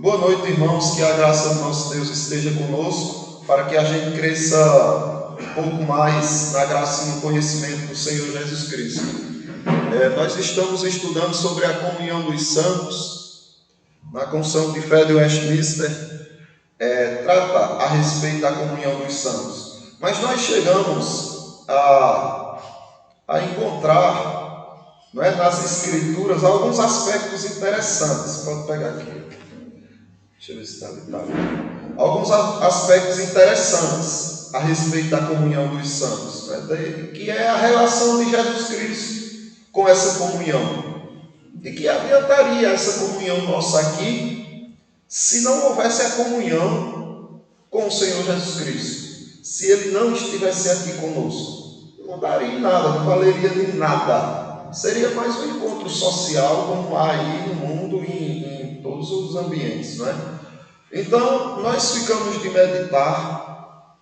Boa noite, irmãos, que a graça do nosso Deus esteja conosco, para que a gente cresça um pouco mais na graça e no conhecimento do Senhor Jesus Cristo. Nós estamos estudando sobre a comunhão dos santos, na Confissão de Fé de Westminster, trata a respeito da comunhão dos santos. Mas nós chegamos a encontrar, não é, nas Escrituras alguns aspectos interessantes. Pode pegar aqui. Deixa eu ver se está ali. Alguns aspectos interessantes a respeito da comunhão dos santos, né? Que é a relação de Jesus Cristo com essa comunhão. E que adiantaria essa comunhão nossa aqui se não houvesse a comunhão com o Senhor Jesus Cristo. Se Ele não estivesse aqui conosco, não daria em nada, não valeria de nada. Seria mais um encontro social como há aí no mundo e em todos os ambientes, não é? Então, nós ficamos de meditar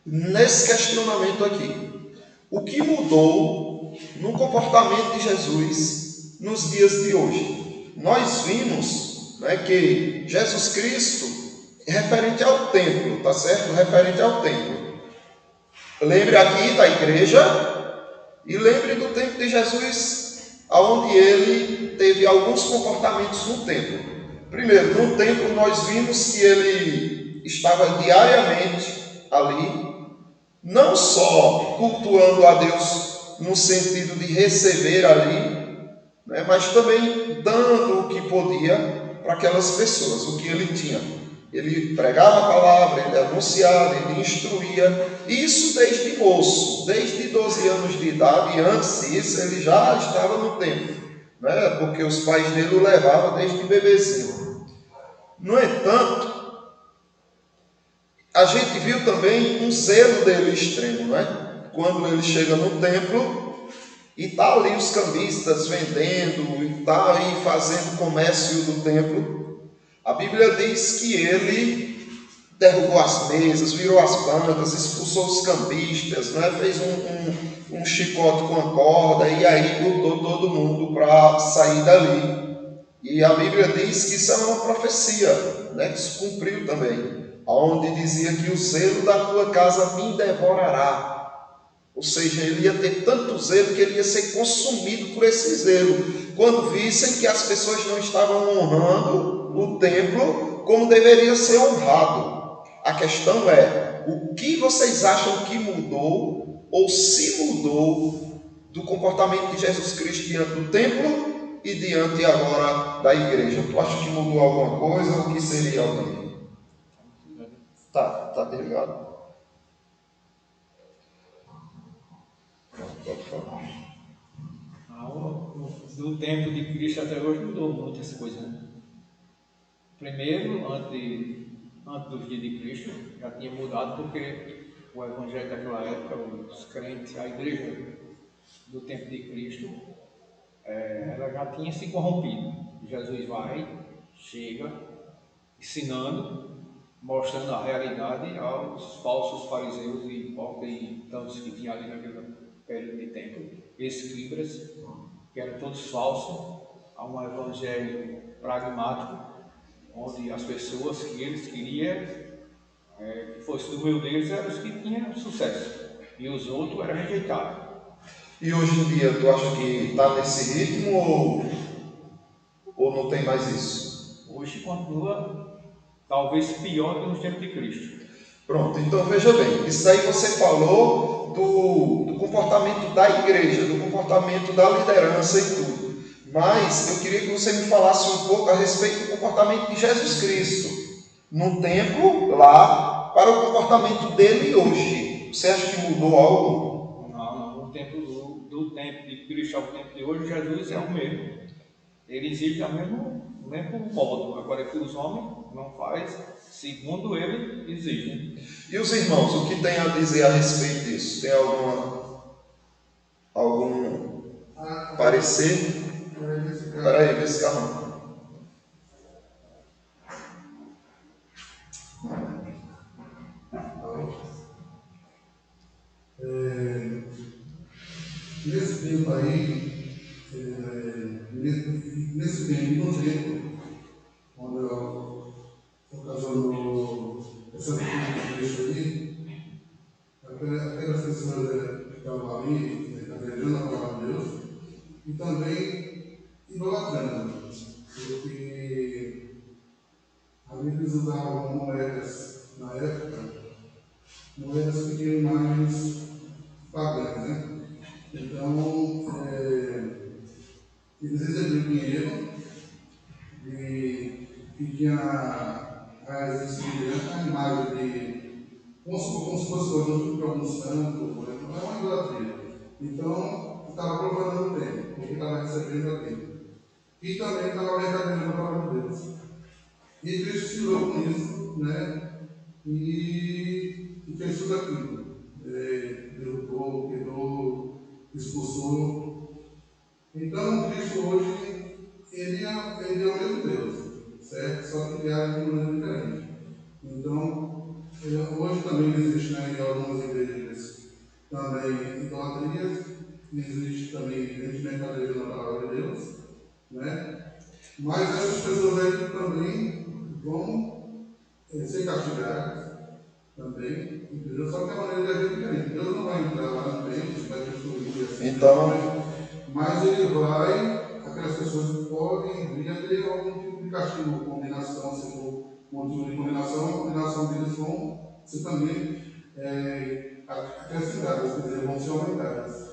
nesse questionamento aqui. O que mudou no comportamento de Jesus nos dias de hoje? Nós vimos, né, que Jesus Cristo, referente ao templo, tá certo? Referente ao templo. Lembre aqui da igreja e lembre do tempo de Jesus, onde ele teve alguns comportamentos no templo. Primeiro, no templo nós vimos que ele estava diariamente ali, não só cultuando a Deus no sentido de receber ali, né, mas também dando o que podia para aquelas pessoas, o que ele tinha. Ele pregava a palavra, ele anunciava, ele instruía, isso desde moço, desde 12 anos de idade, e antes disso ele já estava no templo, né, porque os pais dele o levavam desde bebezinho. No entanto, a gente viu também um zelo dele extremo, não é? Quando ele chega no templo e está ali os cambistas vendendo e está aí fazendo comércio do templo, a Bíblia diz que ele derrubou as mesas, virou as bancas, expulsou os cambistas, não é? Fez um chicote com a corda e aí botou todo mundo para sair dali. E a Bíblia diz que isso é uma profecia, né, que se cumpriu também, onde dizia que o zelo da tua casa me devorará. Ou seja, ele ia ter tanto zelo que ele ia ser consumido por esse zelo, quando vissem que as pessoas não estavam honrando o templo como deveria ser honrado. A questão é, o que vocês acham que mudou, ou se mudou, do comportamento de Jesus Cristo diante do templo e diante agora da igreja? Tu acha que mudou alguma coisa? O que seria alguém? Tá ligado? Pode falar. Do tempo de Cristo até hoje mudou muitas coisas, né? Primeiro, antes dos dias de Cristo, já tinha mudado porque o evangelho daquela época, os crentes, a igreja do tempo de Cristo, ela já tinha se corrompido. Jesus vai, chega, ensinando, mostrando a realidade aos falsos fariseus e hipócritas e tantos que tinha ali naquele período de tempo, escribas, que eram todos falsos, a um evangelho pragmático, onde as pessoas que eles queriam que fosse do meio deles eram os que tinham sucesso, e os outros eram rejeitados. E hoje em dia, tu acha que está nesse ritmo ou não tem mais isso? Hoje continua talvez pior que nos tempos de Cristo. Pronto, então veja bem, isso aí você falou do comportamento da igreja, do comportamento da liderança e tudo. Mas eu queria que você me falasse um pouco a respeito do comportamento de Jesus Cristo no templo lá para o comportamento dele hoje. Você acha que mudou algo? Não, no tempo do tempo de Cristo ao tempo de hoje, Jesus é o mesmo. Ele exige o mesmo modo, agora que os homens não fazem segundo ele exigem. E os irmãos, o que tem a dizer a respeito disso? Tem algum parecer? Espera aí, vê esse carro. Nesse tempo aí, nesse tempo, no tempo, quando eles usavam moedas na época, moedas que tinham imagens pagãs, né? Então, eles recebiam dinheiro que tinha a imagem de como se fosse o produto de algum santo, é uma idolatria. Então, estava profanando o templo, porque estava recebendo aquilo. E também estava mercadeando a palavra de Deus. E Cristo se virou com isso, né? E fez tudo aquilo. Derrubou, quebrou, expulsou. Então, Cristo hoje, ele é o mesmo Deus, certo? Só que ele age de maneira diferente. Então, hoje também existe, né, em algumas igrejas também idolatrias, existe também gente mercadeira na palavra de Deus, né? Mas essas pessoas aí também vão ser castigadas também, entendeu? Só que a maneira de agir é diferente. Deus não vai entrar lá no templo, vai destruir assim. Então, mas ele vai, aquelas pessoas podem vir a ter algum tipo de castigo, condenação, se for motivo de condenação, a condenação deles vão ser também acrescentadas, quer dizer, vão ser aumentadas.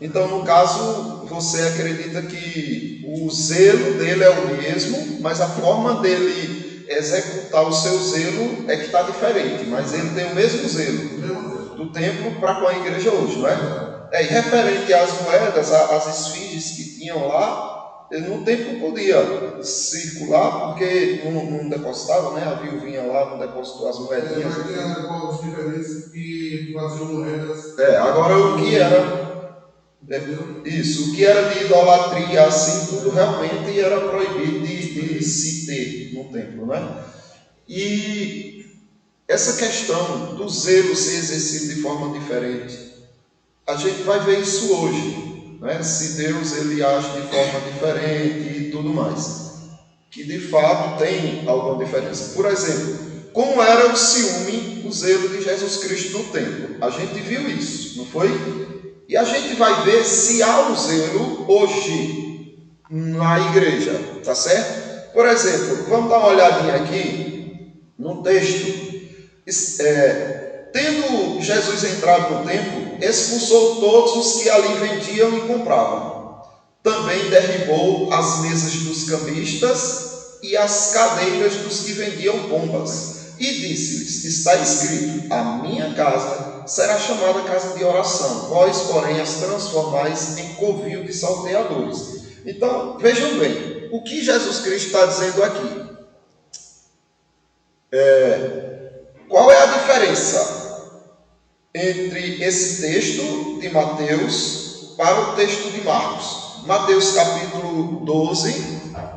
Então, no caso, você acredita que o zelo dele é o mesmo, mas a forma dele executar o seu zelo é que está diferente, mas ele tem o mesmo zelo do templo para com a igreja hoje, não é? E referente às moedas, às esfinges que tinham lá, no templo podia circular, porque não depositava, né? A viuvinha lá não depositou as moedinhas. Mas tinha povos diferentes que faziam moedas. Agora o que era... Isso, o que era de idolatria, assim, tudo realmente era proibido de se ter no templo, né? E essa questão do zelo ser exercido de forma diferente, a gente vai ver isso hoje, né? Se Deus ele age de forma diferente e tudo mais, que de fato tem alguma diferença. Por exemplo, como era o ciúme, o zelo de Jesus Cristo no templo? A gente viu isso, não foi? E a gente vai ver se há um zelo hoje na igreja, tá certo? Por exemplo, vamos dar uma olhadinha aqui no texto. Tendo Jesus entrado no templo, expulsou todos os que ali vendiam e compravam. Também derribou as mesas dos cambistas e as cadeiras dos que vendiam pombas. E disse-lhes, está escrito, a minha casa será chamada casa de oração, vós, porém, as transformais em covil de salteadores. Então, vejam bem, o que Jesus Cristo está dizendo aqui? Qual é a diferença entre esse texto de Mateus para o texto de Marcos? Mateus capítulo 12,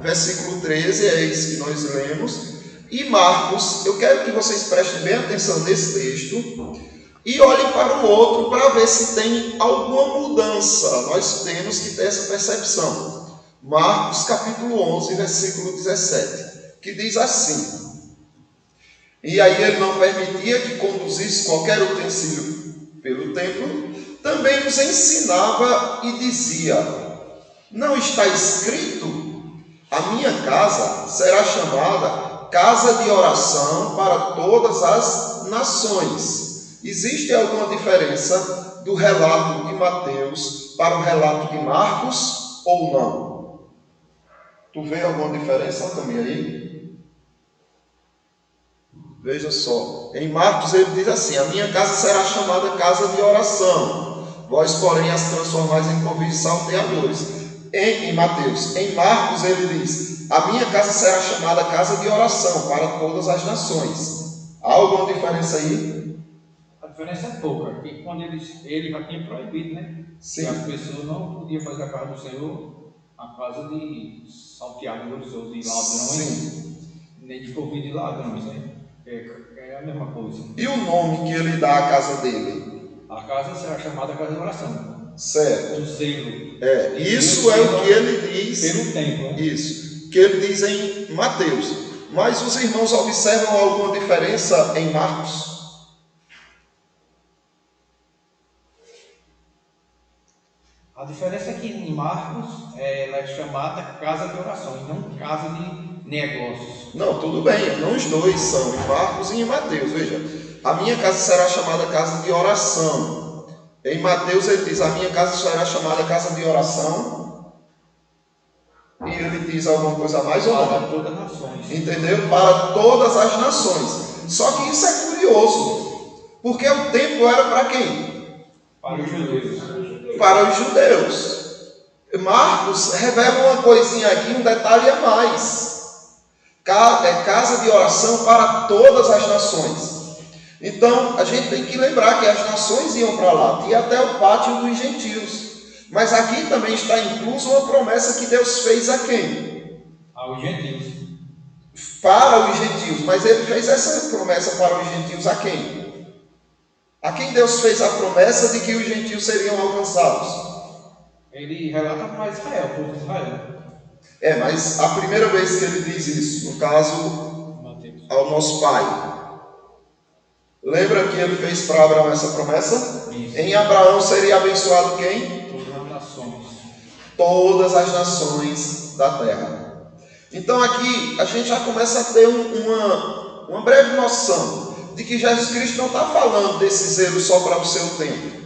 versículo 13, é isso que nós lemos. E Marcos, eu quero que vocês prestem bem atenção nesse texto e olhem para o outro para ver se tem alguma mudança. Nós temos que ter essa percepção. Marcos capítulo 11, versículo 17, que diz assim: e aí ele não permitia que conduzisse qualquer utensílio pelo templo, também nos ensinava e dizia, não está escrito, a minha casa será chamada casa de oração para todas as nações. Existe alguma diferença do relato de Mateus para o relato de Marcos ou não? Tu vê alguma diferença também aí? Veja só, em Marcos ele diz assim, a minha casa será chamada casa de oração, vós porém as transformais em covis salteadores. Em Mateus, em Marcos ele diz, a minha casa será chamada casa de oração para todas as nações. Há alguma diferença aí? A diferença é pouca, porque quando ele já tinha proibido, né? Sim. Que as pessoas não podiam fazer a casa do Senhor a casa de salteadores ou de ladrões, sim, nem de covil de ladrões, né? É a mesma coisa. E o nome que ele dá à casa dele? A casa será chamada casa de oração. Certo. O zelo. Isso é o que ele diz. Pelo tempo, né? Isso. Que ele diz em Mateus. Mas os irmãos observam alguma diferença em Marcos? A diferença é que em Marcos ela é chamada casa de oração e não casa de negócios. Não, tudo bem, não os dois são, em Marcos e em Mateus. Veja, a minha casa será chamada casa de oração. Em Mateus ele diz, a minha casa será chamada casa de oração. E ele diz alguma coisa a mais ou não? Para todas as nações. Entendeu? Para todas as nações. Só que isso é curioso, porque o templo era para quem? Para os judeus. Para os judeus. Marcos revela uma coisinha aqui, um detalhe a mais. É casa de oração para todas as nações. Então, a gente tem que lembrar que as nações iam para lá, tinha até o pátio dos gentios. Mas aqui também está incluso uma promessa que Deus fez a quem? Aos gentios. Para os gentios. Mas ele fez essa promessa para os gentios a quem? A quem Deus fez a promessa de que os gentios seriam alcançados? Ele relata para Israel, povo de Israel. Mas a primeira vez que ele diz isso, no caso, Mateus. ao nosso pai. Lembra que ele fez para Abraão essa promessa? Isso. Em Abraão seria abençoado quem? Todas as nações. Todas as nações da terra. Então aqui a gente já começa a ter uma breve noção de que Jesus Cristo não está falando desse zelo só para o seu tempo.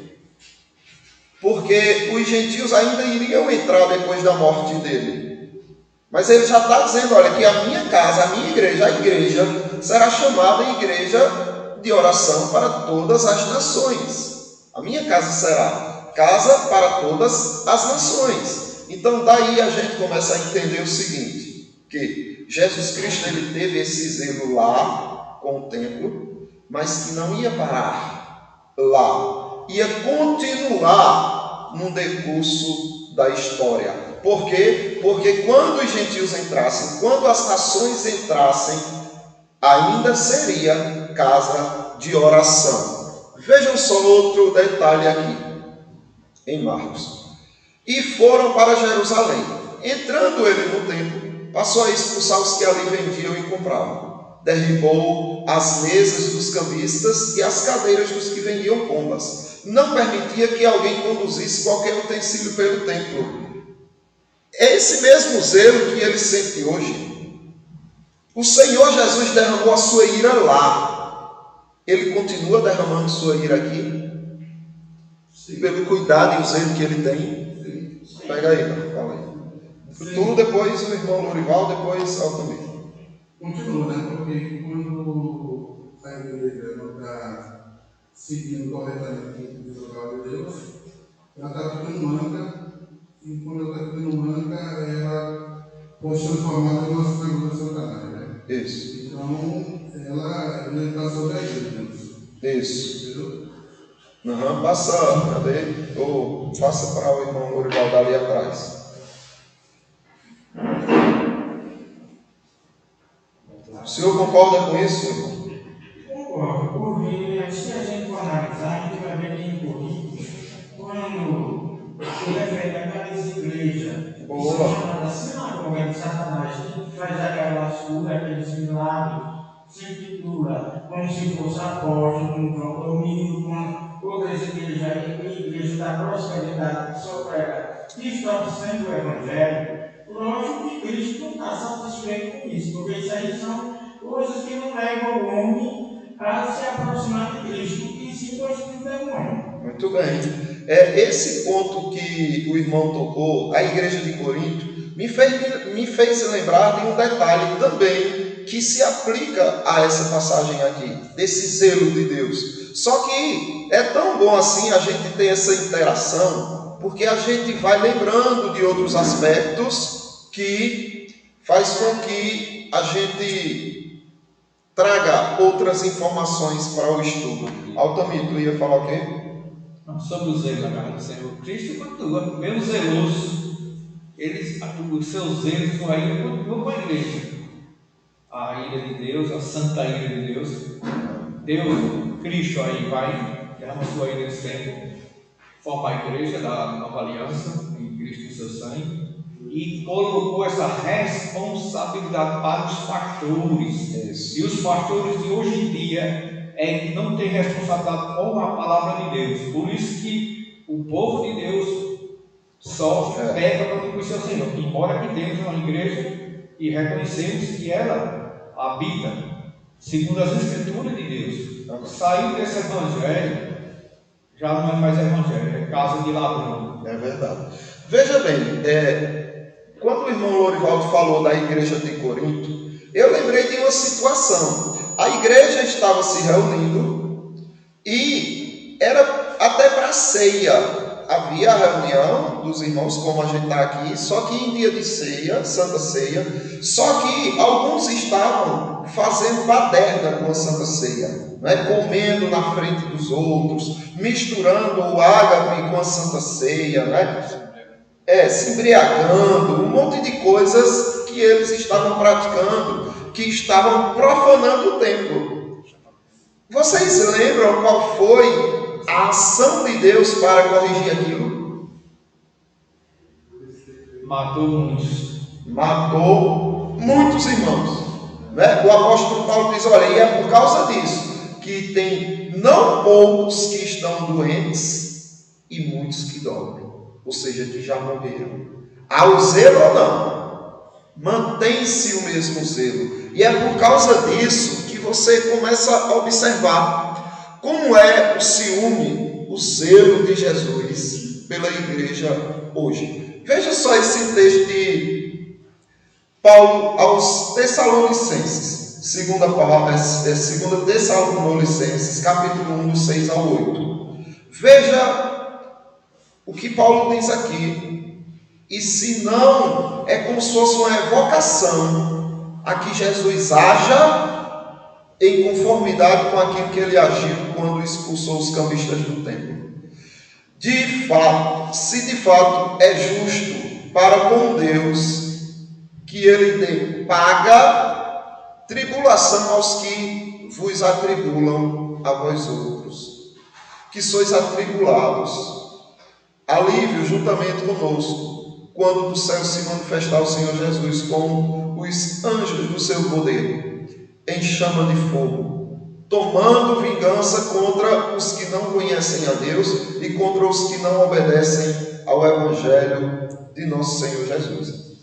Porque os gentios ainda iriam entrar depois da morte dele. Mas ele já está dizendo, olha, que a minha casa, a minha igreja, a igreja será chamada igreja de oração para todas as nações. A minha casa será casa para todas as nações. Então daí a gente começa a entender o seguinte, que Jesus Cristo ele teve esse zelo lá com o templo, mas que não ia parar lá, ia continuar no decurso da história. Por quê? Porque quando os gentios entrassem, quando as nações entrassem, ainda seria casa de oração. Vejam só outro detalhe aqui, em Marcos. E foram para Jerusalém. Entrando ele no templo, passou a expulsar os que ali vendiam e compravam. Derribou as mesas dos cambistas e as cadeiras dos que vendiam pombas. Não permitia que alguém conduzisse qualquer utensílio pelo templo. É esse mesmo zelo que ele sente hoje. O Senhor Jesus derramou a sua ira lá. Ele continua derramando sua ira aqui? Sim. Pelo cuidado e o zelo que ele tem? Sim. Pega aí, fala aí. Sim. Tu, depois o irmão Lorival, depois Altamir. Continua, né? Porque quando a igreja não está seguindo corretamente o protocolo de Deus, ela está ficando manca, e quando ela está ficando manca, ela pode ser transformada em uma figura de Satanás, né? Isso. Então, ela está sobre a igreja. Isso. Entendeu? Passa, cadê? Ou passa para o irmão Lorival dali atrás. O senhor concorda com isso, irmão? Concordo, porque se a gente for analisar, a gente vai ver que em Corinto, quando se refere àquelas igrejas que são chamadas sinagoga de Satanás, que faz aquelas curas, aqueles milagres, se titula como se fosse apóstolo, como condomínio, com outras igrejas da prosperidade que só prega distorcendo o evangelho. Lógico que Cristo não está satisfeito com isso, porque isso aí são coisas que não levam o homem a se aproximar de Cristo, e sim coisas do demônio. Muito bem. Esse ponto que o irmão tocou, a igreja de Corinto, me fez lembrar de um detalhe também que se aplica a essa passagem aqui, desse zelo de Deus. Só que é tão bom assim a gente ter essa interação, porque a gente vai lembrando de outros aspectos que faz com que a gente traga outras informações para o estudo. Altamir, tu ia falar o quê? Sobre o zelo da casa do Senhor. Cristo continua mesmo zeloso. Os seus zelos ainda continuam com a igreja. A ira de Deus, a santa ira de Deus. Cristo aí vai, derrama sua ira nesse tempo, forma a igreja da nova aliança, em Cristo e seu sangue, e colocou essa responsabilidade para os pastores. Isso. E os pastores de hoje em dia não têm responsabilidade com a palavra de Deus. Por isso que o povo de Deus sofre, peca para não conhecer o Senhor. Embora que temos uma igreja e reconhecemos que ela habita segundo as Escrituras de Deus. Saindo desse evangelho, já não é mais evangelho, é casa de ladrão. É verdade. Veja bem, quando o irmão Lorivaldo falou da igreja de Corinto, eu lembrei de uma situação. A igreja estava se reunindo e era até para ceia. Havia a reunião dos irmãos, como a gente está aqui, só que em dia de ceia, Santa Ceia, só que alguns estavam fazendo baderna com a Santa Ceia, né? Comendo na frente dos outros, misturando o ágape com a Santa Ceia, né? Se embriagando, um monte de coisas que eles estavam praticando, que estavam profanando o templo. Vocês lembram qual foi a ação de Deus para corrigir aquilo? Matou muitos irmãos, né? O apóstolo Paulo diz, olha, e é por causa disso que tem não poucos que estão doentes e muitos que dormem, ou seja, que já morreram. Há o zelo ou não? Mantém-se o mesmo zelo. E é por causa disso que você começa a observar como é o ciúme, o zelo de Jesus pela igreja hoje. Veja só esse texto de Paulo aos Tessalonicenses, 2 Tessalonicenses, capítulo 1, do 6 ao 8. Veja o que Paulo diz aqui. E se não, é como se fosse uma evocação a que Jesus haja em conformidade com aquilo que ele agiu quando expulsou os cambistas do templo. De fato, se de fato é justo para com Deus que ele dê paga tribulação aos que vos atribulam a vós outros, que sois atribulados, alívio juntamente conosco, quando do céu se manifestar o Senhor Jesus com os anjos do seu poder, em chama de fogo, tomando vingança contra os que não conhecem a Deus e contra os que não obedecem ao Evangelho de nosso Senhor Jesus.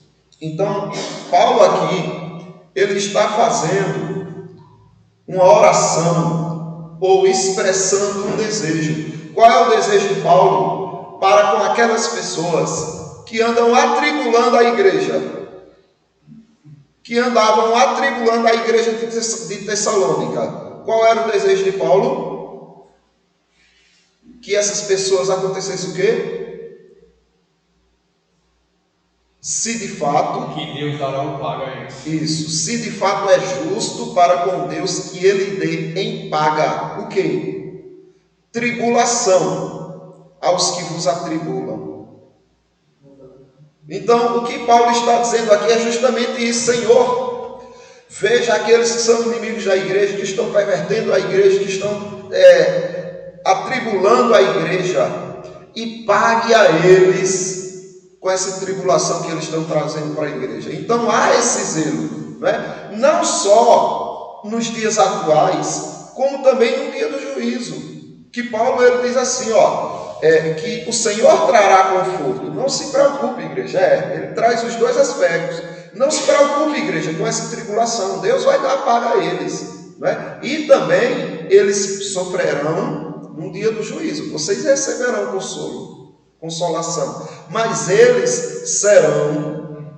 Então, Paulo aqui, ele está fazendo uma oração ou expressando um desejo. Qual é o desejo de Paulo para com aquelas pessoas que andam atribulando a igreja? Que andavam atribulando a igreja de Tessalônica. Qual era o desejo de Paulo? Que essas pessoas acontecessem o quê? Se de fato... que Deus dará o paga a eles. Isso. Se de fato é justo para com Deus que ele dê em paga o quê? Tribulação aos que vos atribulam. Então, o que Paulo está dizendo aqui é justamente isso. Senhor, veja aqueles que são inimigos da igreja, que estão pervertendo a igreja, que estão atribulando a igreja, e pague a eles com essa tribulação que eles estão trazendo para a igreja. Então, há esse zelo, não só nos dias atuais, como também no dia do juízo, que Paulo ele diz assim, que o Senhor trará conforto. Não se preocupe, igreja. Ele traz os dois aspectos. Não se preocupe, igreja, com essa tribulação. Deus vai dar paga a eles. E também eles sofrerão no dia do juízo. Vocês receberão consolação. Mas eles serão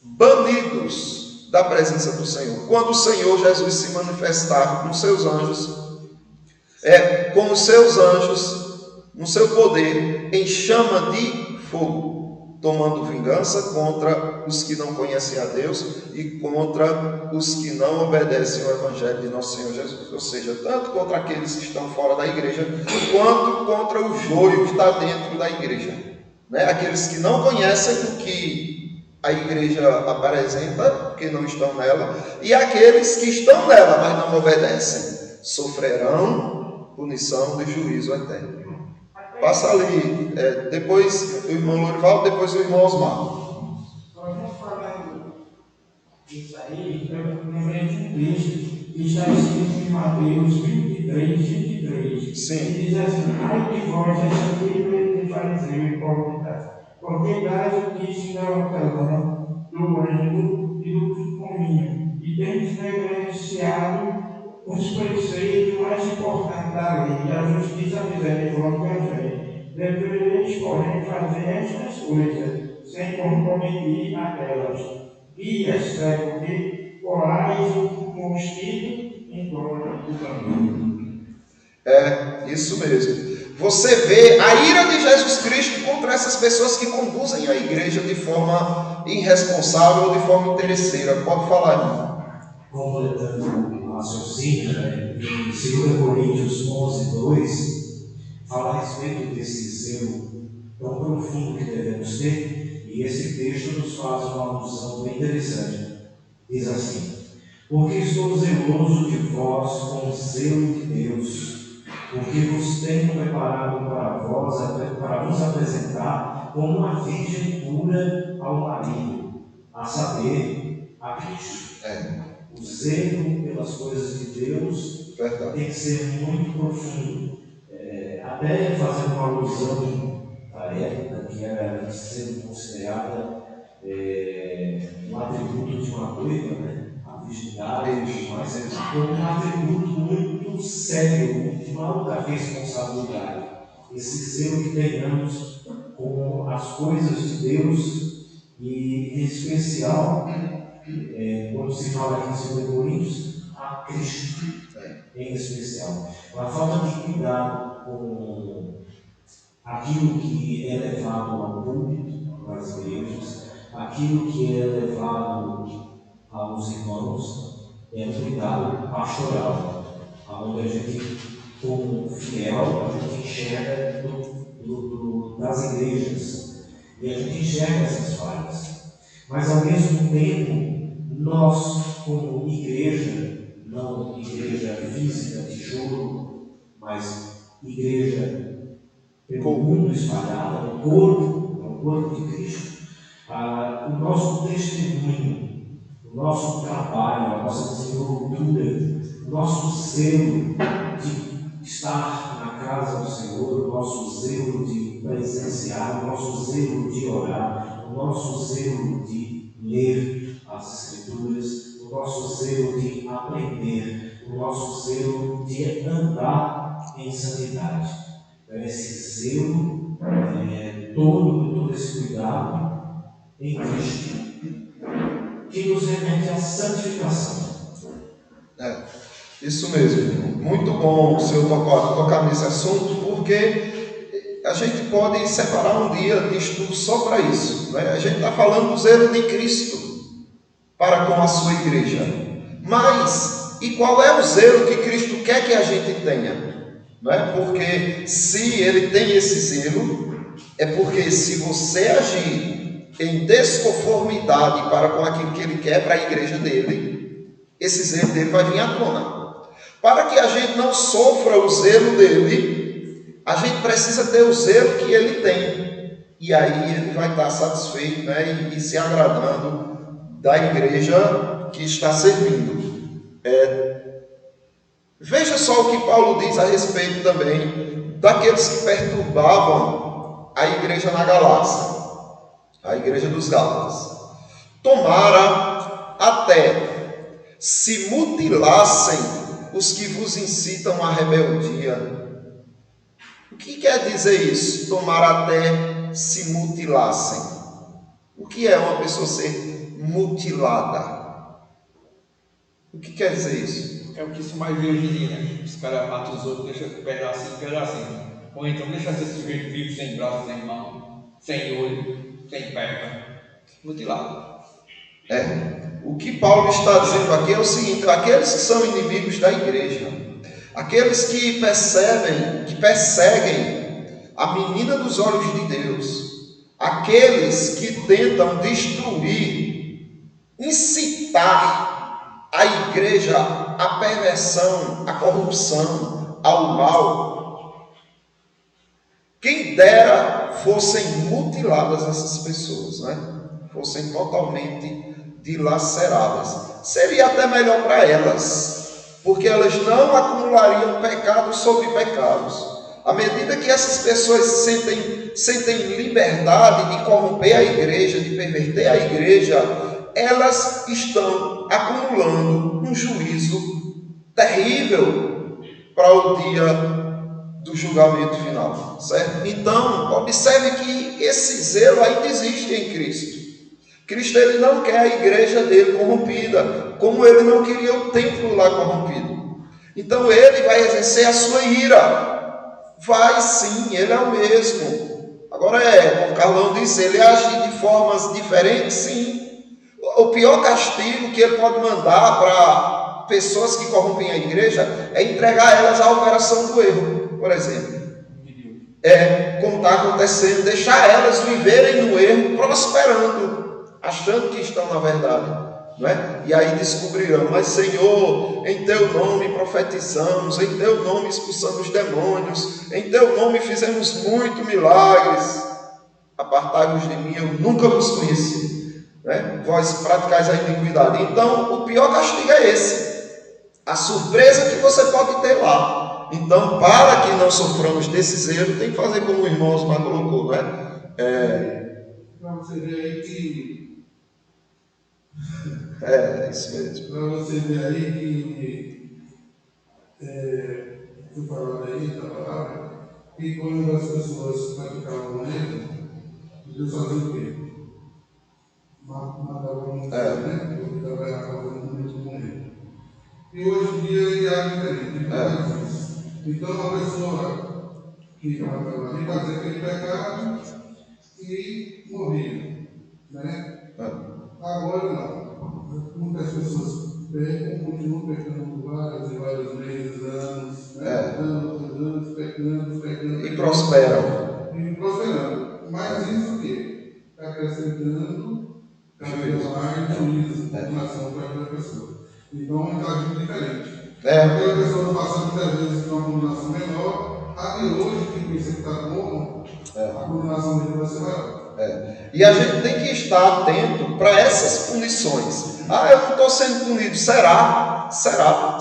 banidos da presença do Senhor. Quando o Senhor Jesus se manifestar com seus anjos, com os seus anjos, no seu poder, em chama de fogo, tomando vingança contra os que não conhecem a Deus e contra os que não obedecem ao Evangelho de nosso Senhor Jesus. Ou seja, tanto contra aqueles que estão fora da igreja, quanto contra o joio que está dentro da igreja. Aqueles que não conhecem o que a igreja apresenta, porque não estão nela, e aqueles que estão nela, mas não obedecem, sofrerão punição de juízo eterno. Passa ali, depois o irmão Lorivaldo, depois o irmão Osmar. Nós vamos falando disso aí, eu lembrei de um texto que está escrito em Mateus 23. Sim. E diz assim: ai de vós, escribas de fariseu e hipócritas, porque dais o dízimo da hortelã, do reino do cominho e temos negligenciado os preceitos mais importantes da lei, a justiça, a misericórdia e a fé. Devereis, porém, fazer estas coisas, sem comprometer aquelas. Guia cego que corais o mosquito em torno do caminho. É, isso mesmo. Você vê a ira de Jesus Cristo contra essas pessoas que conduzem a igreja de forma irresponsável ou de forma interesseira. Pode falar, irmão. Completando o raciocínio, em 2 Coríntios 11:2, fala a respeito desse zelo tão profundo que devemos ter, e esse texto nos faz uma alusão bem interessante. Diz assim: porque estou zeloso de vós com o zelo de Deus, porque vos tenho preparado para vós, para vos apresentar como uma virgem pura ao marido, a saber, a Cristo. O zelo pelas coisas de Deus tem que ser muito profundo. Até fazendo uma alusão à época que era sendo considerada um atributo de uma noiva, né? A virgindade, mas como um atributo muito sério, de uma alta responsabilidade. Esse zelo que tenhamos com as coisas de Deus e, em especial, quando se fala aqui em 2 Coríntios, a Cristo, em especial. A falta de cuidado com aquilo que é levado ao púlpito das igrejas, aquilo que é levado aos irmãos, é um cuidado pastoral, onde a gente, como fiel, a gente enxerga das igrejas e a gente enxerga essas falhas. Mas, ao mesmo tempo, nós, como igreja, não igreja física, tijolo, mas igreja pelo mundo espalhada, o corpo de Cristo, o nosso testemunho, o nosso trabalho, a nossa desenvoltura, o nosso zelo de estar na casa do Senhor, o nosso zelo de presenciar, o nosso zelo de orar, o nosso zelo de ler as Escrituras, o nosso zelo de aprender, o nosso zelo de andar em santidade. Então, esse zelo, todo esse cuidado em Cristo, que nos remete à santificação. Isso mesmo. Muito bom o senhor tocar nesse assunto, porque a gente pode separar um dia de estudo só para isso, né? A gente está falando do zelo de Cristo para com a sua igreja. Mas, e qual é o zelo que Cristo quer que a gente tenha? Não é? Porque se ele tem esse zelo, é porque se você agir em desconformidade para com aquilo que ele quer para a igreja dele, esse zelo dele vai vir à tona. Para que a gente não sofra o zelo dele, a gente precisa ter o zelo que ele tem. E aí ele vai estar satisfeito, né, e se agradando da igreja que está servindo. Veja só o que Paulo diz a respeito também daqueles que perturbavam a igreja na Galácia, a igreja dos Gálatas. Tomara até se mutilassem os que vos incitam à rebeldia. O que quer dizer isso? Tomara até se mutilassem. O que é uma pessoa ser mutilada? O que quer dizer isso? É o que se mais vê hoje em dia, né? Os caras matam os outros, deixam pedacinho. Ou então deixa esse sujeito vivo, sem braço, sem mão, sem olho, sem perna, mutilado. O que Paulo está dizendo aqui é o seguinte: aqueles que são inimigos da igreja, aqueles que perseguem a menina dos olhos de Deus, aqueles que tentam destruir, incitar a igreja à perversão, à corrupção, ao mal, quem dera fossem mutiladas essas pessoas, né? Fossem totalmente dilaceradas. Seria até melhor para elas, porque elas não acumulariam pecados sobre pecados. À medida que essas pessoas sentem liberdade de corromper a igreja, de perverter a igreja, elas estão acumulando um juízo terrível para o dia do julgamento final, certo? Então, observe que esse zelo ainda existe em Cristo. Cristo, ele não quer a igreja dele corrompida, como ele não queria o templo lá corrompido. Então, ele vai exercer a sua ira. Vai sim, ele é o mesmo. Agora como o Carlão disse, ele age de formas diferentes, sim. O pior castigo que ele pode mandar para pessoas que corrompem a igreja é entregar elas à operação do erro, por exemplo. Como está acontecendo, deixar elas viverem no erro, prosperando, achando que estão na verdade, não é? E aí descobrirão, mas Senhor, em Teu nome profetizamos, em Teu nome expulsamos demônios, em Teu nome fizemos muitos milagres. Apartai-vos de mim, eu nunca vos conheci. Vós praticais a iniquidade. Então, o pior castigo é esse. A surpresa que você pode ter lá. Então, para que não soframos desse zelo, tem que fazer como o irmão Osmar colocou, não é? Para você ver aí que... isso mesmo. Para você ver aí que... eu falando aí da palavra, que quando as pessoas praticavam ele, Deus fazia o quê? Mandava um né? Porque trabalhava muito com ele. E hoje em dia ele age diferente, faz isso. Então a pessoa que trabalhava ali fazia aquele pecado e morria, né? Agora não. Muitas pessoas pecam, continuam pecando vários e vários meses, anos, né? Anos, pecando. E prosperam. Mas isso o quê? Está acrescentando juízo, condenação para aquela pessoa. Então, é um caso diferente. Aquela pessoa no passado, muitas vezes, tem uma condenação menor, até hoje, que pensa que está bom, a condenação dele vai ser maior. E a gente tem que estar atento para essas punições. Eu não estou sendo punido. Será?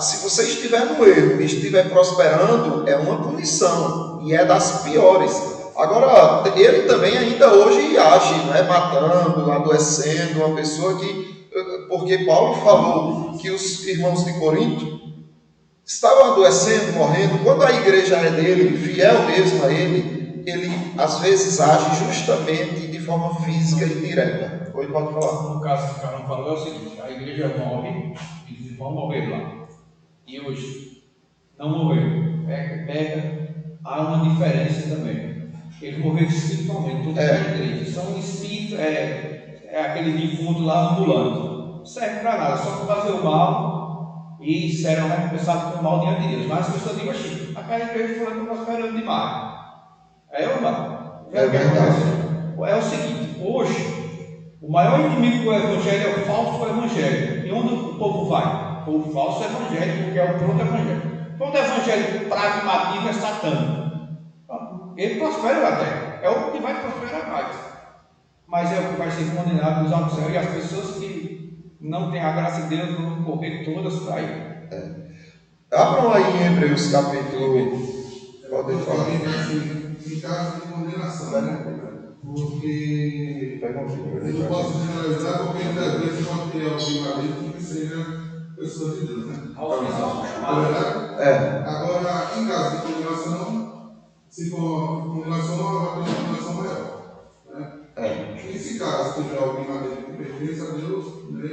Se você estiver no erro e estiver prosperando, é uma punição. E é das piores. Agora, ele também ainda hoje age, matando, adoecendo, uma pessoa que... Porque Paulo falou que os irmãos de Corinto estavam adoecendo, morrendo. Quando a igreja é dele, fiel mesmo a ele às vezes age justamente de forma física e direta. Oi, pode falar. No caso que o Carlão falou é o seguinte: a igreja morre, eles vão morrer lá. E hoje não morreu. Há uma diferença também. Ele morreu espiritualmente, toda a igreja. São espíritos, aquele defunto lá ambulante. Não serve para nada, só para fazer o mal e serão recompensados com o mal diante de Deus. Mas as pessoas dizem assim: aquela igreja foi prosperando demais. É verdade. É o seguinte: hoje, o maior inimigo do evangelho é o falso evangelho. E onde o povo vai? O falso evangelho, porque é o pronto evangelho. Todo evangelho pragmatismo é satânico. Ele prospera na terra, é o que vai prosperar mais, mas é o que vai ser condenado nos altos céus, e as pessoas que não têm a graça de Deus vão morrer todas para aí. Abram aí em Hebreus capítulo. Pode falar. Em caso de condenação, né? Porque eu não posso generalizar, porque muitas vezes pode ter alguém ali que seja pessoa de Deus, né? Agora, em caso de condenação, se for condenação, vai ter uma condenação maior, né? Nesse caso, tiver alguém lá dentro que pertence a Deus, né?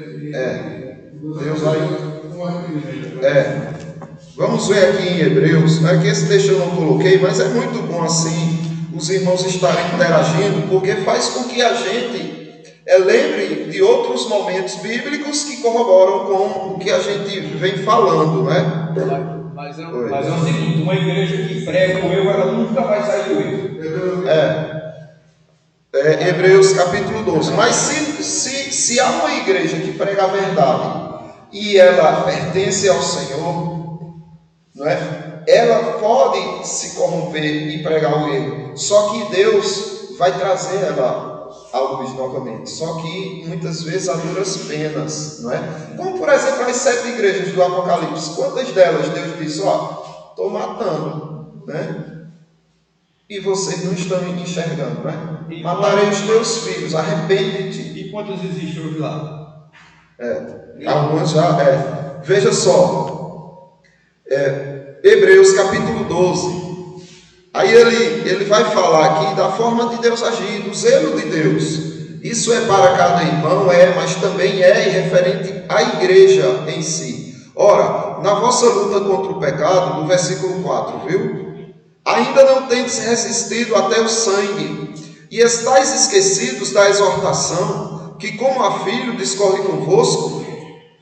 Deus vai um arrependimento. Vamos ver aqui em Hebreus, que esse texto eu não coloquei, mas é muito bom assim os irmãos estarem interagindo, porque faz com que a gente lembre de outros momentos bíblicos que corroboram com o que a gente vem falando, né? Mas é o seguinte: uma igreja que prega o erro, ela nunca vai sair do erro. Hebreus capítulo 12. Mas se há uma igreja que prega a verdade e ela pertence ao Senhor, não é? Ela pode se corromper e pregar o erro, só que Deus vai trazer ela à luz novamente, só que muitas vezes a duras penas, não é? Como por exemplo as 7 igrejas do Apocalipse, quantas delas Deus disse: estou matando, né? E vocês não estão enxergando, né? Matarei os teus filhos, arrepende-te. E quantos existem hoje lá? Algumas já. Veja só. Hebreus capítulo 12. Aí ele vai falar aqui da forma de Deus agir, do zelo de Deus. Isso é para cada irmão, mas também é referente à igreja em si. Ora, na vossa luta contra o pecado, no versículo 4, viu? Ainda não tendes resistido até o sangue, e estáis esquecidos da exortação, que como a filho discorre convosco.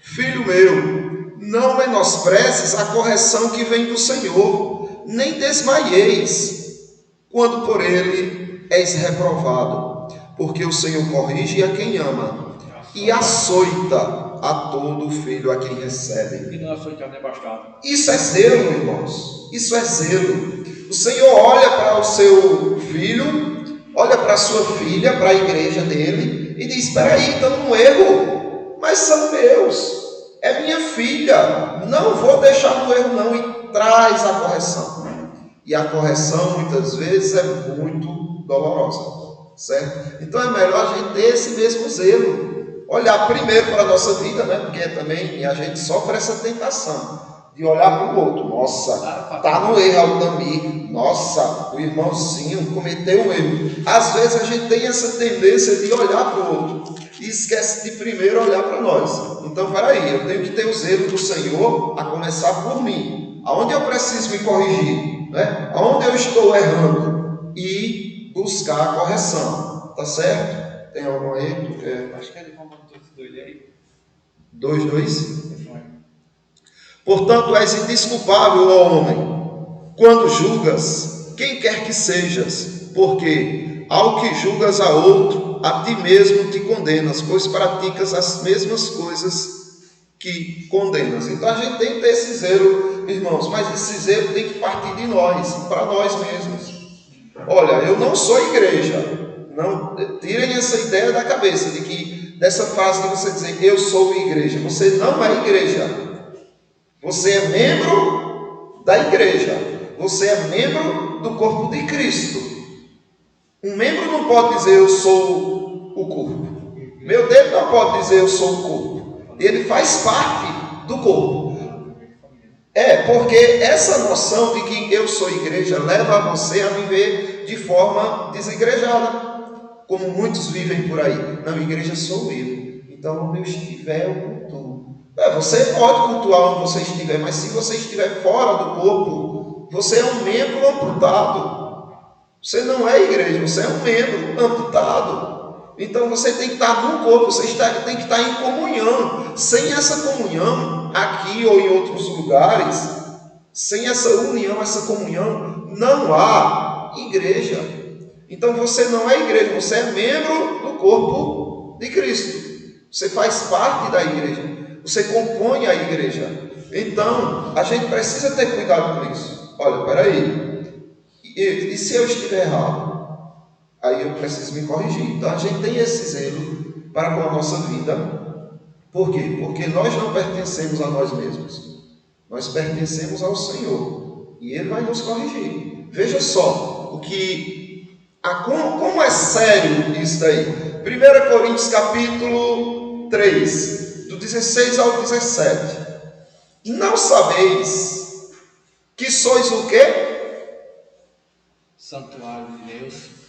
Filho meu, não menosprezes a correção que vem do Senhor, nem desmaieis, quando por ele és reprovado, porque o Senhor corrige a quem ama, e açoita a todo filho a quem recebe. E não açoitar nem bastardo. Isso é zelo, irmãos. Isso é zelo. O Senhor olha para o seu filho, olha para a sua filha, para a igreja dele, e diz: espera aí, estão no erro, mas são meus, é minha filha, não vou deixar no erro não, e traz a correção. E a correção muitas vezes é muito dolorosa, certo? Então é melhor a gente ter esse mesmo zelo, olhar primeiro para a nossa vida, né? Porque também a gente sofre essa tentação de olhar para o outro. Nossa, está no erro Aldamir. Nossa, o irmãozinho cometeu um erro. Às vezes a gente tem essa tendência de olhar para o outro e esquece de primeiro olhar para nós. Então, peraí, eu tenho que ter o zelo do Senhor, a começar por mim. Aonde eu preciso me corrigir, né? Aonde eu estou errando, e buscar a correção. Tá certo? Tem algum aí? Acho que é de como dois aí. 2:2. Portanto, és indesculpável, ó homem, quando julgas quem quer que sejas, porque ao que julgas a outro, a ti mesmo te condenas, pois praticas as mesmas coisas que condenas. Então a gente tem que ter esse zelo, irmãos, mas esse zelo tem que partir de nós, para nós mesmos. Olha, eu não sou igreja. Não tirem essa ideia da cabeça de que dessa frase de você dizer eu sou igreja. Você não é igreja. Você é membro da igreja. Você é membro do corpo de Cristo. Um membro não pode dizer eu sou o corpo. Meu dedo não pode dizer eu sou o corpo. Ele faz parte do corpo. Porque essa noção de que eu sou igreja leva você a viver de forma desigrejada, como muitos vivem por aí. Não, igreja sou eu. Então, onde eu estiver, eu cultuo. Você pode cultuar onde você estiver, mas se você estiver fora do corpo, você é um membro amputado. Você não é igreja, você é um membro amputado. Então, você tem que estar no corpo, você tem que estar em comunhão. Sem essa comunhão, aqui ou em outros lugares, sem essa união, essa comunhão, não há igreja. Então você não é igreja, você é membro do corpo de Cristo. Você faz parte da igreja, você compõe a igreja. Então a gente precisa ter cuidado com isso. Olha, peraí, e se eu estiver errado? Aí eu preciso me corrigir. Então a gente tem esse zelo para com a nossa vida. Por quê? Porque nós não pertencemos a nós mesmos, nós pertencemos ao Senhor, e Ele vai nos corrigir. Veja só como é sério isso daí. 1 Coríntios capítulo 3, do 16 ao 17. Não sabeis que sois o quê? Santuário de Deus.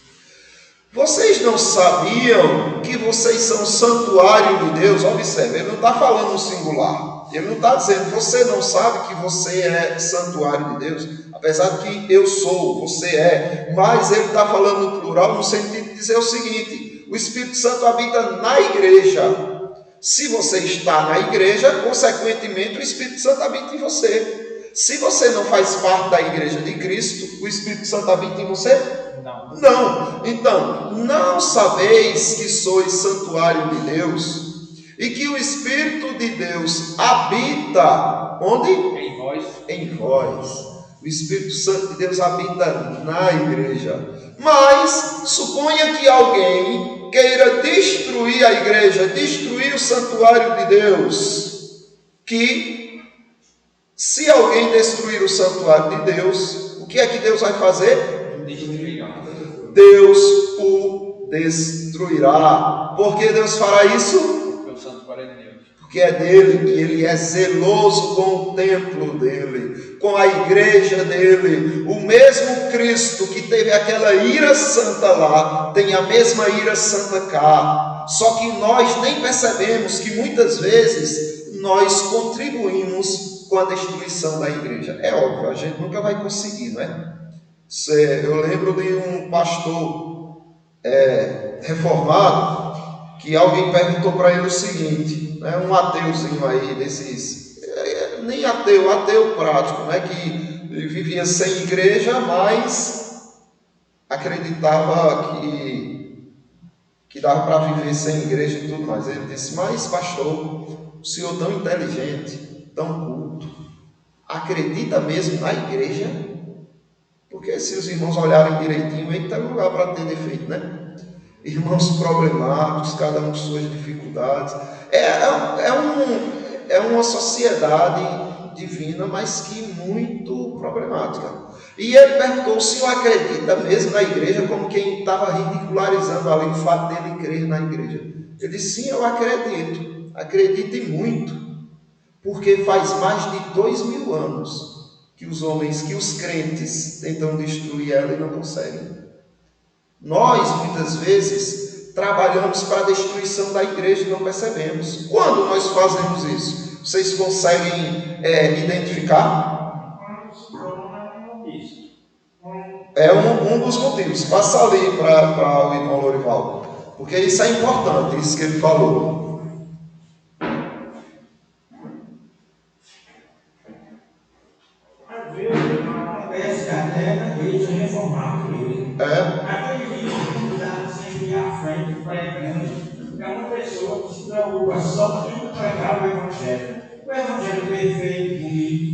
Vocês não sabiam que vocês são santuário de Deus? Observe, ele não está falando no singular. Ele não está dizendo, você não sabe que você é santuário de Deus, apesar de que eu sou, você é. Mas ele está falando no plural, no sentido de dizer o seguinte: o Espírito Santo habita na igreja. Se você está na igreja, consequentemente o Espírito Santo habita em você. Se você não faz parte da igreja de Cristo, o Espírito Santo habita em você? Não. Então, não sabeis que sois santuário de Deus e que o Espírito de Deus habita onde? Em vós. Em vós. O Espírito Santo de Deus habita na igreja. Mas suponha que alguém queira destruir a igreja, destruir o santuário de Deus, que se alguém destruir o santuário de Deus, o que é que Deus vai fazer? Deus o destruirá. Por que Deus fará isso? Porque o santuário é de Deus. porque é dele e ele é zeloso com o templo dele, com a igreja dele. O mesmo Cristo que teve aquela ira santa lá, tem a mesma ira santa cá. Só que nós nem percebemos que muitas vezes nós contribuímos com a destruição da igreja. É óbvio, a gente nunca vai conseguir, não é? Eu lembro de um pastor reformado, que alguém perguntou para ele o seguinte, né, um ateuzinho aí desses, nem ateu prático, né, que vivia sem igreja, mas acreditava que dava para viver sem igreja e tudo mais. Ele disse: mas pastor, o senhor tão inteligente, tão culto, acredita mesmo na igreja? Porque se os irmãos olharem direitinho, aí tem lugar para ter defeito, né? Irmãos problemáticos, cada um com suas dificuldades. É uma sociedade divina, mas que muito problemática. E ele perguntou: o senhor acredita mesmo na igreja? Como quem estava ridicularizando ali o fato dele crer na igreja. Ele disse: sim, eu acredito e muito, porque faz mais de 2000 anos que os crentes tentam destruir ela e não conseguem. Nós, muitas vezes, trabalhamos para a destruição da igreja e não percebemos. Quando nós fazemos isso? Vocês conseguem identificar? É um dos motivos. Passa ali para o irmão Lorival, porque isso é importante, isso que ele falou. Às vezes acontece até na igreja reformada mesmo. Aquele vídeo que está sempre à frente pregando é uma pessoa que se preocupa só em pregar o evangelho. O evangelho perfeito, bonito,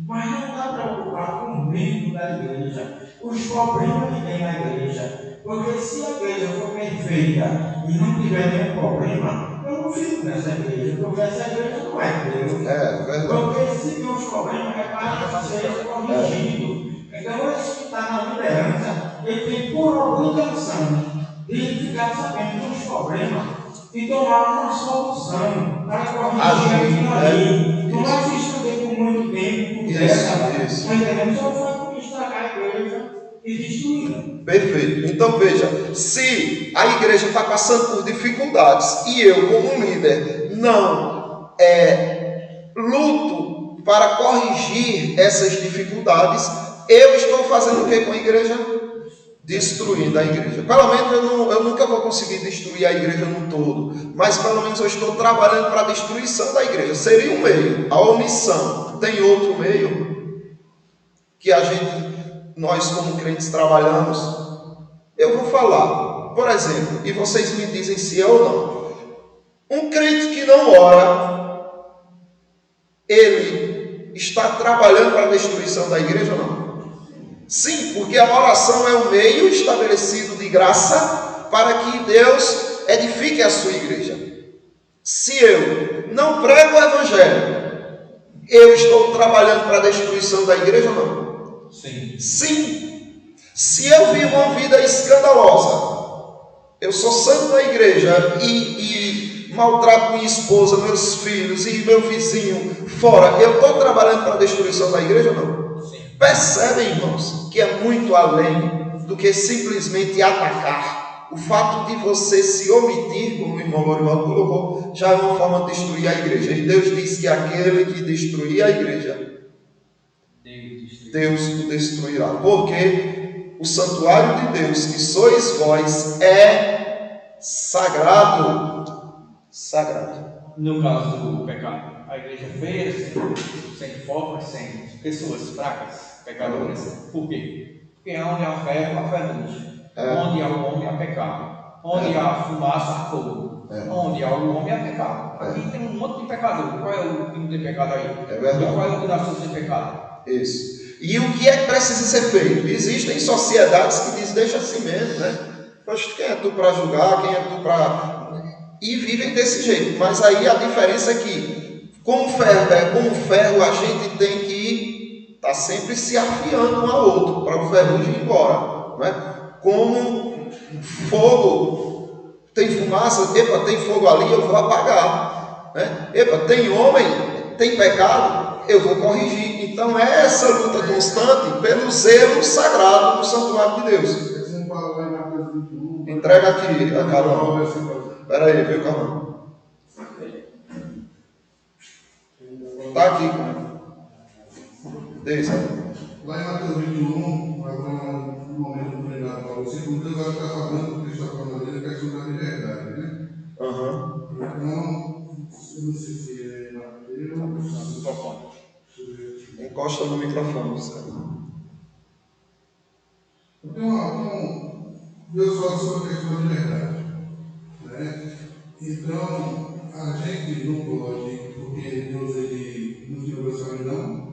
mas não está preocupado com o membro da igreja, os problemas que tem na igreja. Porque se a igreja for perfeita e não tiver nenhum problema, eu não fico nessa igreja, porque essa igreja não é Deus. Porque se tem uns problemas, é para ser corrigido. Então, esse que está na liderança, ele tem por obrigação de ficar sabendo dos problemas e tomar uma solução para corrigir aquilo ali. Não vai se esconder por muito tempo, por décadas, mas só foi estragar a igreja e destruí-la. Perfeito. Então veja, se a igreja está passando por dificuldades e eu, como líder, não luto para corrigir essas dificuldades, eu estou fazendo o que com a igreja? Destruindo a igreja. Pelo menos eu nunca vou conseguir destruir a igreja no todo, mas pelo menos eu estou trabalhando para a destruição da igreja. Seria um meio, a omissão. Tem outro meio que nós como crentes trabalhamos. Eu vou falar, por exemplo, e vocês me dizem se é ou não. Um crente que não ora, ele está trabalhando para a destruição da igreja ou não? Sim, porque a oração é um meio estabelecido de graça para que Deus edifique a sua igreja. Se eu não prego o evangelho, eu estou trabalhando para a destruição da igreja ou não? Sim. Sim. Se eu vivo uma vida escandalosa, eu sou santo na igreja e maltrato minha esposa, meus filhos e meu vizinho fora, eu estou trabalhando para a destruição da igreja ou não? Percebem, irmãos, que é muito além do que simplesmente atacar. O fato de você se omitir, como o irmão Lorival colocou, já é uma forma de destruir a igreja. E Deus diz que aquele que destruir a igreja, Deus o destruirá. Porque o santuário de Deus, que sois vós, é sagrado. Sagrado. No caso do pecado, a igreja feia, sem foco, sem pessoas fracas, pecadoras. Por quê? Porque onde há ferro, há ferrugem. Onde há o homem, há pecado. Onde há fumaça, há fogo. Onde há o homem, há pecado. Aqui tem um monte de pecador. Qual é o que não tem pecado aí? É verdade. E qual é o que dá sem pecado? Isso. E o que é que precisa ser feito? Existem sociedades que dizem, deixa assim mesmo, né? Poxa, quem é tu para julgar? Quem é tu para... E vivem desse jeito. Mas aí a diferença é que, como ferro, a gente tem que estar sempre se afiando um ao outro para o ferrugem ir embora. Não é? Como fogo, tem fumaça, tem fogo ali, eu vou apagar. né? Epa, tem homem, tem pecado, eu vou corrigir. Então é essa luta constante pelo zelo sagrado do santuário de Deus. Entrega aqui a Carol. Espera aí, viu, Carol? Está aqui. Deixa. Lá em Mateus 21, agora no momento do treinado para você, como Deus está falando, porque está falando ali, a questão da liberdade, né? Uhum. Então, eu não sei se é Mateus. Encosta no microfone. Então, Deus fala sobre a questão da liberdade, né? Então, a gente não pode, porque Deus ele nos deu essa não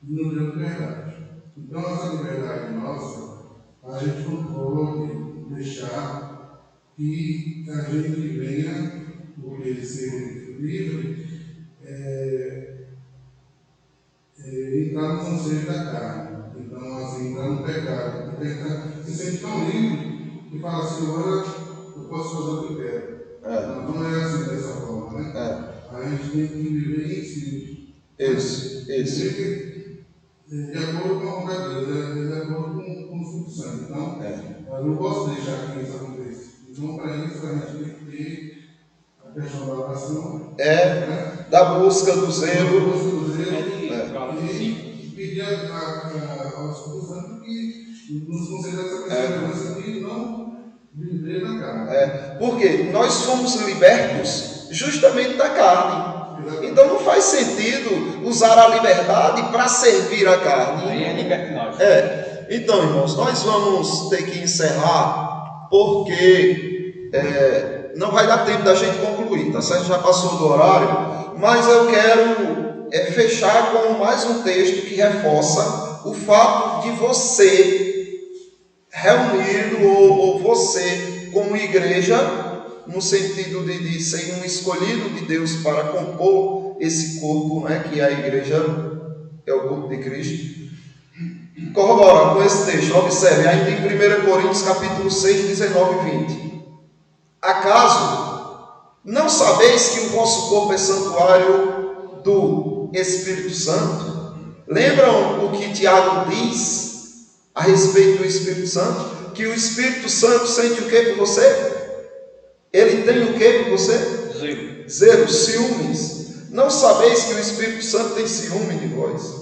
nos deu liberdade. Então, essa liberdade nossa, a gente não pode deixar que a gente venha, porque ser livre, entrar no conselho da carne. Então, assim, entrar no pecado. Porque se sente tão livre que fala assim, agora eu posso fazer o que eu quero. Não é assim dessa forma, né? A gente tem que viver em si. Isso. De acordo com a vontade de Deus, de acordo com o Espírito Santo. Então, eu não posso deixar que isso aconteça. Então, para isso, a gente tem que ter a questão da oração. Né? Da busca do zelo. E pedir ao Espírito Santo que nos conceda essa perseverança e não viver na carne. Porque nós somos libertos justamente da carne. Então não faz sentido usar a liberdade para servir a carne. Aí é libertinagem. Então, irmãos, nós vamos ter que encerrar porque não vai dar tempo da gente concluir, tá certo? Já passou do horário, mas eu quero fechar com mais um texto que reforça o fato de você reunido ou você como igreja, no sentido de ser um escolhido de Deus para compor esse corpo, né, que é a igreja, é o corpo de Cristo. Corrobora com esse texto, observe, ainda em 1 Coríntios capítulo 6, 19 e 20. Acaso não sabeis que o vosso corpo é santuário do Espírito Santo? Lembram o que Tiago diz a respeito do Espírito Santo? Que o Espírito Santo sente o que por você? Ele tem o que por você? Zelo, ciúmes. Não sabeis que o Espírito Santo tem ciúme de vós?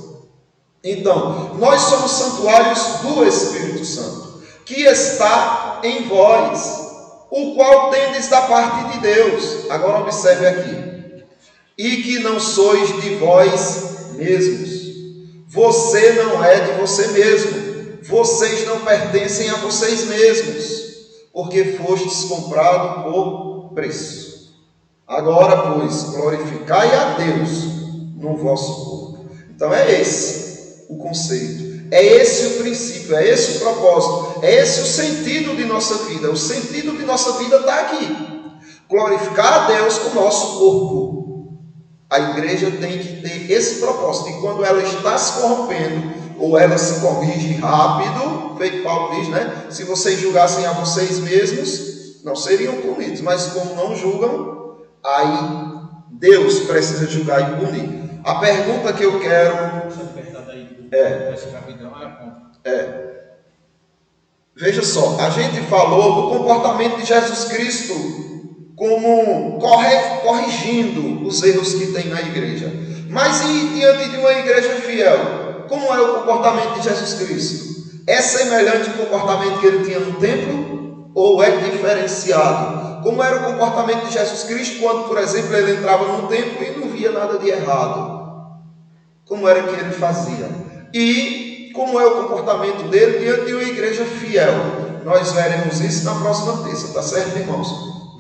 Então, nós somos santuários do Espírito Santo, que está em vós, o qual tendes da parte de Deus. Agora observe aqui. E que não sois de vós mesmos. Você não é de você mesmo. Vocês não pertencem a vocês mesmos, porque fostes comprado por preço. Agora, pois, glorificai a Deus no vosso corpo. Então é esse o conceito, é esse o princípio, é esse o propósito, é esse o sentido de nossa vida. O sentido de nossa vida está aqui. Glorificar a Deus com o nosso corpo. A igreja tem que ter esse propósito. E quando ela está se corrompendo, ou ela se corrige rápido, feito Paulo diz, né? Se vocês julgassem a vocês mesmos, não seriam punidos. Mas como não julgam, aí Deus precisa julgar e punir. A pergunta que eu quero veja só, a gente falou do comportamento de Jesus Cristo como corrigindo os erros que tem na igreja. Mas e diante de uma igreja fiel? Como é o comportamento de Jesus Cristo? É semelhante ao comportamento que ele tinha no templo? Ou é diferenciado? Como era o comportamento de Jesus Cristo quando, por exemplo, ele entrava no templo e não via nada de errado? Como era que ele fazia? E como é o comportamento dele diante de uma igreja fiel? Nós veremos isso na próxima terça, tá certo, irmãos?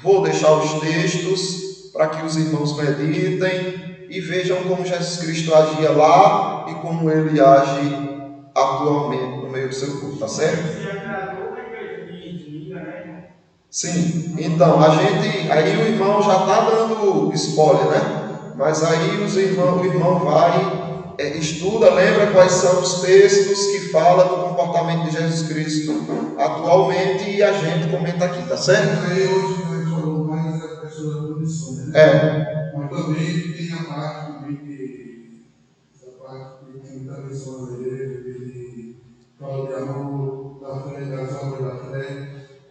Vou deixar os textos para que os irmãos meditem e vejam como Jesus Cristo agia lá e como ele age atualmente no meio do seu corpo, tá certo? Sim, então aí o irmão já está dando spoiler, né? Mas aí o irmão vai, estuda, lembra quais são os textos que falam do comportamento de Jesus Cristo atualmente e a gente comenta aqui, tá certo? Aí hoje a gente falou mais da questão da punição, né? também tem a parte também que essa parte que tem muita lição dele, que ele fala de amor, da fé, das obras da fé,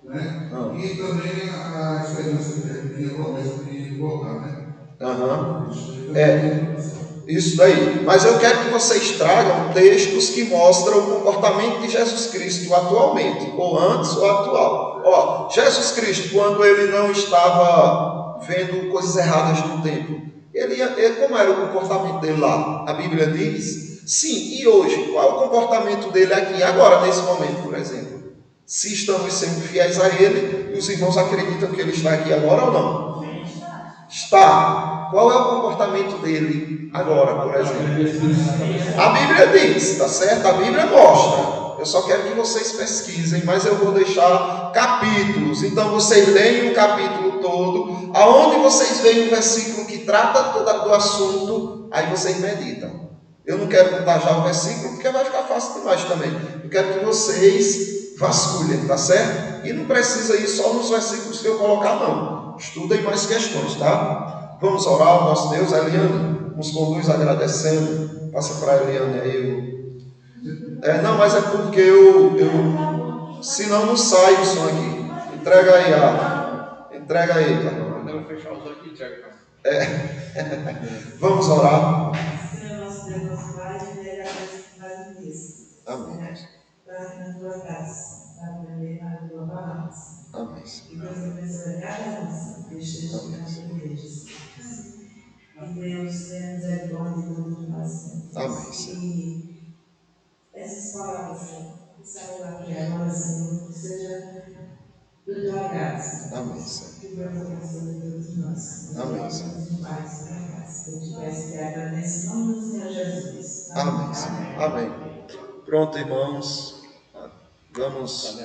né? E também a esperança que ele tem, a promessa de voltar, né? Isso daí. Mas eu quero que vocês tragam textos que mostram o comportamento de Jesus Cristo atualmente, ou antes ou atual. Ó, Jesus Cristo, quando ele não estava vendo coisas erradas no templo, como era o comportamento dele lá? A Bíblia diz? Sim, e hoje? Qual é o comportamento dele aqui, agora, nesse momento, por exemplo? Se estamos sendo fiéis a ele, os irmãos acreditam que ele está aqui agora ou não? Está. Qual é o comportamento dele agora, por exemplo? A Bíblia diz, tá certo? A Bíblia mostra. Eu só quero que vocês pesquisem, mas eu vou deixar capítulos. Então vocês leem o capítulo todo, aonde vocês veem um versículo que trata do assunto, aí vocês meditam. Eu não quero contar já o versículo, porque vai ficar fácil demais também. Eu quero que vocês vasculhem, tá certo? E não precisa ir só nos versículos que eu colocar, não. Estudem mais questões, tá? Vamos orar ao nosso Deus. A Eliane nos conduz agradecendo. Passa para a Eliane aí. Não, mas é porque senão não sai o som aqui. Entrega aí, entrega aí, cara. Quando eu fechar os olhos, entrega, cara. Vamos orar. Senhor, nosso Deus, nosso Pai, ele agradece mais um mês. Amém. Para na tua graça, para aprender a tua palavra. Amém. Que Deus abençoe cada um que esteja na sua igreja. E Deus tenha misericórdia de todos nós. Amém, Senhor. E essas palavras que saem daqui agora, Senhor, que seja do teu graça. Amém, Senhor. Que Deus abençoe todos nós. Amém, Senhor. Em paz, na graça. Eu te peço e agradeço em nome do Senhor Jesus. Amém, Senhor. Amém. Pronto, irmãos. Vamos.